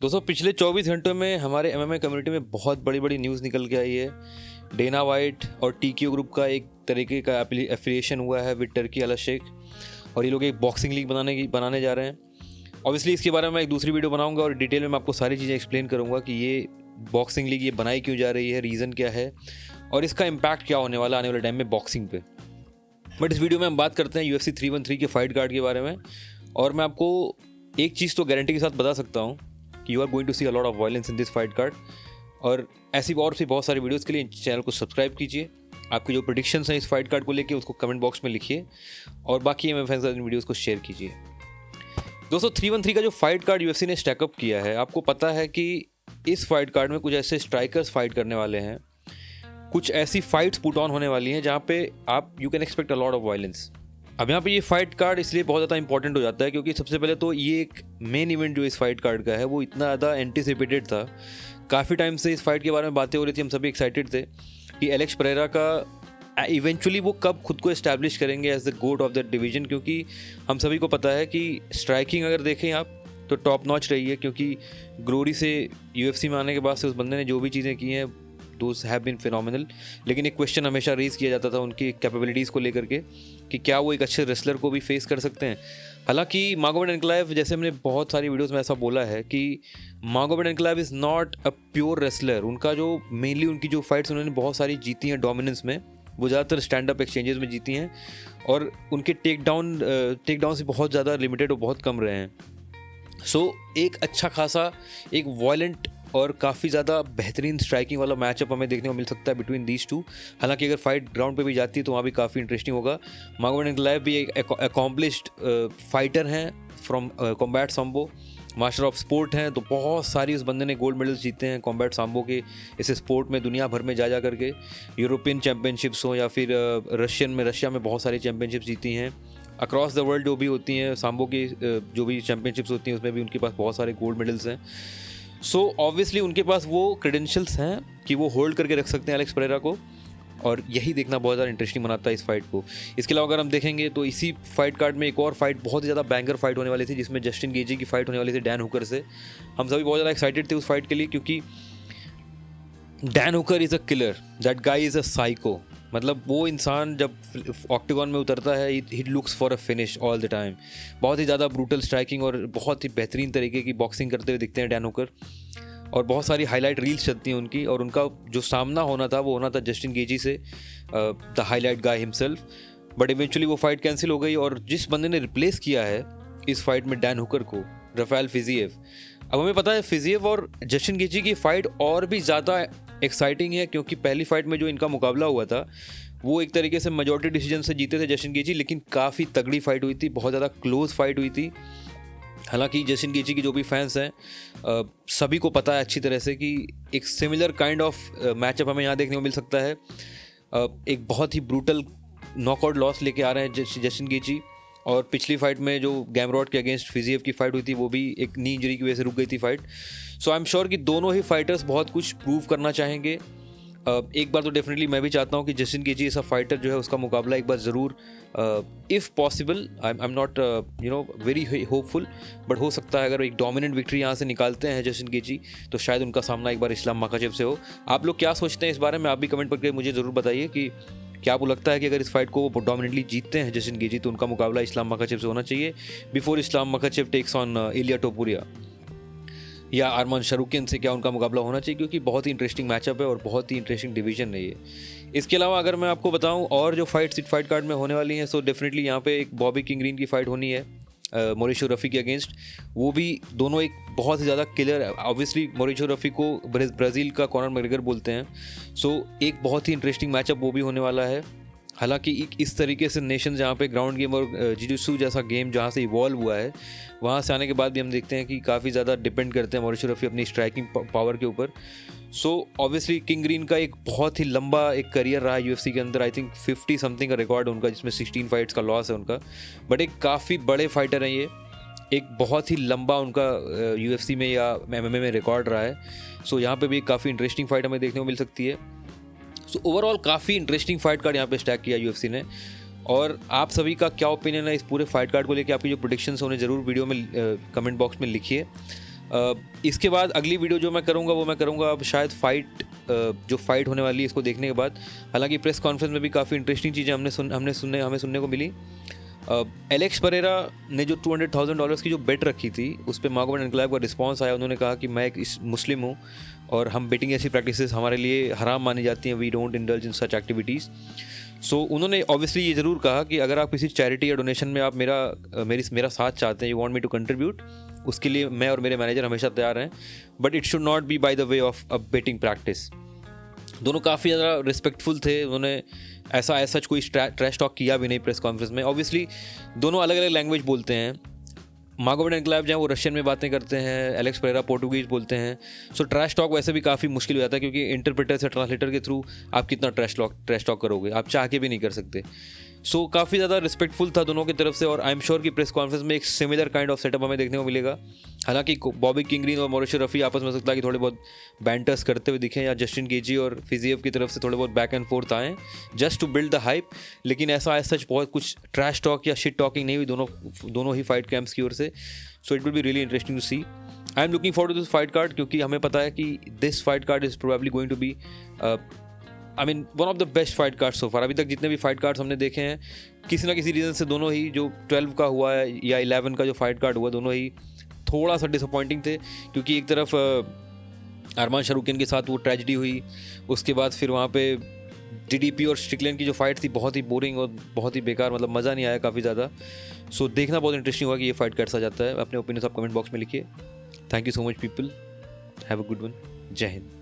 दोस्तों पिछले 24 घंटों में हमारे एमएमए कम्युनिटी में बहुत बड़ी बड़ी न्यूज़ निकल के आई है। डेना वाइट और टीक्यू ग्रुप का एक तरीके का एफिलिएशन हुआ है विद टर्की अल शेख, और ये लोग एक बॉक्सिंग लीग बनाने जा रहे हैं। ऑब्वियसली इसके बारे में मैं एक दूसरी वीडियो बनाऊंगा और डिटेल में मैं आपको सारी चीज़ें एक्सप्लेन करूंगा कि ये बॉक्सिंग लीग ये बनाई क्यों जा रही है, रीज़न क्या है और इसका इम्पैक्ट क्या होने वाला आने वाले टाइम में बॉक्सिंग पे। बट इस वीडियो में हम बात करते हैं UFC 313 के फाइट कार्ड के बारे में, और मैं आपको एक चीज़ तो गारंटी के साथ बता सकता हूँ कि you are going to see a lot of violence in this fight card. और ऐसी और भी बहुत सारी वीडियोस के लिए चैनल को सब्सक्राइब कीजिए। आपकी जो प्रेडिक्शंस हैं इस फाइट कार्ड को लेके उसको कमेंट बॉक्स में लिखिए, और बाकी एमएमए फैंस इन वीडियोस को शेयर कीजिए। दोस्तों 313 का जो फाइट कार्ड UFC ने स्टैकअप किया है, आपको पता है कि इस फाइट कार्ड में कुछ ऐसे स्ट्राइकर्स फाइट करने वाले हैं, कुछ ऐसी फाइट्स पुट ऑन होने वाली हैं जहाँ पे आप you can expect a lot of violence. अब यहाँ पे ये फाइट कार्ड इसलिए बहुत ज़्यादा इंपॉर्टेंट हो जाता है क्योंकि सबसे पहले तो ये एक मेन इवेंट जो इस फाइट कार्ड का है वो इतना ज़्यादा एंटिसिपेटेड था। काफ़ी टाइम से इस फाइट के बारे में बातें हो रही थी, हम सभी एक्साइटेड थे कि एलेक्स परेरा का इवेंचुअली वो कब खुद को एस्टैब्लिश करेंगे as the GOAT of that division, क्योंकि हम सभी को पता है कि स्ट्राइकिंग अगर देखें आप तो टॉप नॉच रही है, क्योंकि ग्लोरी से UFC में आने के बाद से उस बंदे ने जो भी चीज़ें की हैं दोज हैव बीन फिनोमिनल। लेकिन एक क्वेश्चन हमेशा रेज किया जाता था उनकी कैपेबिलिटीज़ को लेकर के कि क्या वो एक अच्छे रेसलर को भी फेस कर सकते हैं। हालांकि मागोमेड एनक्लेव, जैसे हमने बहुत सारी वीडियोस में ऐसा बोला है कि Magomed Ankalaev is not a pure wrestler. उनका जो मेनली उनकी जो फाइट्स उन्होंने बहुत सारी जीती हैं डोमिनेंस में, वो ज़्यादातर स्टैंड अप एक्सचेंजेस में जीती हैं, और उनके टेक डाउन से बहुत ज़्यादा लिमिटेड और बहुत कम रहे हैं। सो एक अच्छा खासा एक वॉयलेंट और काफ़ी ज़्यादा बेहतरीन स्ट्राइकिंग वाला मैचअप हमें देखने को मिल सकता है बिटवीन दीज टू। हालांकि अगर फाइट ग्राउंड पे भी जाती है तो वहाँ भी काफ़ी इंटरेस्टिंग होगा। मागोमेड एनक्लेव भी एक अकॉम्प्लिश्ड फाइटर हैं from combat sambo, master of sport हैं, तो बहुत सारी उस बंदे ने गोल्ड मेडल्स जीते हैं कॉम्बैट साम्बो के इस स्पोर्ट में दुनिया भर में जा करके। यूरोपियन चैम्पियनशिप्स हो या फिर रशिया में बहुत सारी चैम्पियनशिप्स जीती हैं। अक्रॉस द वर्ल्ड जो भी होती हैं साम्बो की जो भी चैम्पियनशिप्स होती हैं उसमें भी उनके पास बहुत सारे गोल्ड मेडल्स हैं। सो ऑब्वियसली उनके पास वो क्रेडेंशियल्स हैं कि वो होल्ड करके रख सकते हैं एलेक्स परेरा को, और यही देखना बहुत ज़्यादा इंटरेस्टिंग बनाता है इस फाइट को। इसके अलावा अगर हम देखेंगे तो इसी फाइट कार्ड में एक और फाइट बहुत ही ज़्यादा बैंगर फाइट होने वाली थी, जिसमें जस्टिन गेजी की फाइट होने वाली थी डैन हुकर से। हम सभी बहुत ज़्यादा एक्साइटेड थे उस फाइट के लिए, क्योंकि Dan Hooker is a killer, that guy is a psycho. मतलब वो इंसान जब ऑक्टेगॉन में उतरता है he looks for a finish all the time. बहुत ही ज़्यादा ब्रूटल स्ट्राइकिंग और बहुत ही बेहतरीन तरीके की बॉक्सिंग करते हुए दिखते हैं डैन हुकर, और बहुत सारी हाईलाइट रील्स चलती हैं उनकी। और उनका जो सामना होना था वो होना था जस्टिन गेजी से, the highlight guy himself. But eventually वो फाइट कैंसिल हो गई, और जिस बंदे ने रिप्लेस किया है इस फाइट में डैन हुकर को, राफेल फिजिएव। अब हमें पता है फिजिएव और जस्टिन गेजी की फ़ाइट और भी ज़्यादा एक्साइटिंग है, क्योंकि पहली फाइट में जो इनका मुकाबला हुआ था वो एक तरीके से मेजॉरिटी डिसीजन से जीते थे जस्टिन गेजी, लेकिन काफ़ी तगड़ी फाइट हुई थी, बहुत ज़्यादा क्लोज फाइट हुई थी। हालांकि जस्टिन गेजी की जो भी फैंस हैं सभी को पता है अच्छी तरह से कि एक सिमिलर काइंड ऑफ मैचअप हमें यहाँ देखने को मिल सकता है। एक बहुत ही ब्रूटल नॉकआउट लॉस लेके आ रहे हैं जस्टिन गेजी, और पिछली फाइट में जो गैमरॉट के अगेंस्ट फिजिएव की फाइट हुई थी वो भी एक नी इंजरी की वजह से रुक गई थी fight. So I am sure कि दोनों ही फाइटर्स बहुत कुछ प्रूव करना चाहेंगे। एक बार तो डेफिनेटली मैं भी चाहता हूँ कि जस्टिन गेजी ऐसा फाइटर जो है उसका मुकाबला एक बार ज़रूर, if possible, I am not very hopeful, but हो सकता है अगर एक डोमिनेंट विक्ट्री यहाँ से निकालते हैं जस्टिन गेजी तो शायद उनका सामना एक बार इस्लाम माखाचेव से हो। आप लोग क्या सोचते हैं इस बारे में, आप भी कमेंट करके मुझे ज़रूर बताइए कि क्या आपको लगता है कि अगर इस फाइट को वो डोमिनेंटली जीतते हैं जस्टिन गेजी तो उनका मुकाबला इस्लाम माखाचेव से होना चाहिए before Islam Makhachev takes on Ilia Topuria, या अरमान शरुकियन से क्या उनका मुकाबला होना चाहिए, क्योंकि बहुत ही इंटरेस्टिंग मैचअप है और बहुत ही इंटरेस्टिंग डिवीजन है ये। इसके अलावा अगर मैं आपको बताऊं और जो फाइट्स इस फाइट कार्ड में होने वाली हैं, सो डेफिनेटली यहाँ पे एक बॉबी किंग की फ़ाइट होनी है मॉरिशो रफ़ी के अगेंस्ट। वो भी दोनों एक बहुत ही ज़्यादा किलर है। ऑब्वियसली मॉरिशो रफ़ी को ब्राज़ील का कॉनर मैग्रेगर बोलते हैं, सो एक बहुत ही इंटरेस्टिंग मैचअप वो भी होने वाला है। हालांकि इस तरीके से नेशन जहाँ पे ग्राउंड गेम और जिजित्सु जैसा गेम जहाँ से इवॉल्व हुआ है, वहाँ से आने के बाद भी हम देखते हैं कि काफ़ी ज़्यादा डिपेंड करते हैं मॉरिशो रफ़ी अपनी स्ट्राइकिंग पावर के ऊपर। सो ऑब्वियसली किंग ग्रीन का एक बहुत ही लंबा एक करियर रहा है UFC के अंदर। आई थिंक 50 समथिंग का रिकॉर्ड है उनका, जिसमें 16 फाइट्स का लॉस है उनका, बट एक काफ़ी बड़े फाइटर हैं ये। एक बहुत ही लंबा उनका UFC में या MMA में रिकॉर्ड रहा है। सो यहाँ पे भी काफ़ी इंटरेस्टिंग फाइट हमें देखने को मिल सकती है। सो ओवरऑल काफ़ी इंटरेस्टिंग फाइट कार्ड यहाँ पे स्टैक किया UFC ने। और आप सभी का क्या ओपिनियन है इस पूरे फाइट कार्ड को लेकर, आपकी जो प्रेडिक्शंस होने ज़रूर वीडियो में कमेंट बॉक्स में लिखिए। इसके बाद अगली वीडियो जो मैं करूँगा वो मैं करूँगा अब शायद जो फाइट होने वाली है इसको देखने के बाद। हालांकि प्रेस कॉन्फ्रेंस में भी काफ़ी इंटरेस्टिंग चीज़ें हमें सुनने को मिली। एलेक्स परेरा ने जो $200,000 की जो बेट रखी थी उस पर मागोमेड एनक्लेव का रिस्पांस आया। उन्होंने कहा कि मैं एक मुस्लिम हूँ और हम बेटिंग ऐसी प्रैक्टिसेस हमारे लिए हराम मानी जाती हैं, we don't indulge in such activities. So उन्होंने ऑब्वियसली ये ज़रूर कहा कि अगर आप किसी चैरिटी या डोनेशन में आप मेरा साथ चाहते हैं, you want me to contribute, उसके लिए मैं और मेरे मैनेजर हमेशा तैयार हैं, but it should not be by the way of a betting practice. दोनों काफ़ी ज़्यादा रिस्पेक्टफुल थे। उन्होंने ऐसा कोई ट्रैश टॉक किया भी नहीं प्रेस कॉन्फ्रेंस में। ऑब्वियसली दोनों अलग अलग लैंग्वेज बोलते हैं। मागोमेड एनक्लेव जो है वो रशियन में बातें करते हैं, एलेक्स परेरा पोर्टुगीज बोलते हैं। सो ट्रैश टॉक वैसे भी काफ़ी मुश्किल हो जाता है, क्योंकि इंटरप्रेटर से ट्रांसलेटर के थ्रू आप कितना ट्रैश टॉक करोगे, आप चाह के भी नहीं कर सकते। सो काफ़ी ज़्यादा रिस्पेक्टफुल था दोनों की तरफ से, और आई एम श्योर कि प्रेस कॉन्फ्रेंस में एक सिमिलर काइंड ऑफ सेटअप हमें देखने को मिलेगा। हालांकि बॉबी किंगरीन और मॉरिशस रफ़ी आपस में सकता है कि थोड़े बहुत बैंटर्स करते हुए दिखें, या जस्टिन गेजी और फिजिएव की तरफ से थोड़े बहुत बैक एंड फोर्थ आएँ just to build the hype. लेकिन ऐसा सच बहुत कुछ ट्रैश टॉक या शिट टॉकिंग नहीं हुई दोनों ही फाइट कैंप्स की ओर से। So it will be really interesting to see. I am looking forward to this fight card, क्योंकि हमें पता है कि this fight card is probably going to be one of the best fight card so far. अभी तक जितने भी fight cards हमने देखे हैं, किसी ना किसी रीज़न से दोनों ही, जो 12 का हुआ है या 11 का जो फाइट कार्ड हुआ, दोनों ही थोड़ा सा डिसअपॉइंटिंग थे। क्योंकि एक तरफ अरमान शाहरुखियन के साथ वो ट्रेजिडी हुई, उसके बाद फिर वहाँ पे DDP और स्ट्रिकलैंड की जो फाइट थी बहुत ही बोरिंग और बहुत ही बेकार, मतलब मज़ा नहीं आया काफ़ी ज़्यादा। सो देखना बहुत इंटरेस्टिंग होगा कि ये फाइट कैसा जाता है। अपने ओपिनियन आप कमेंट बॉक्स में लिखिए। Thank you so much people, have a good one, जय हिंद।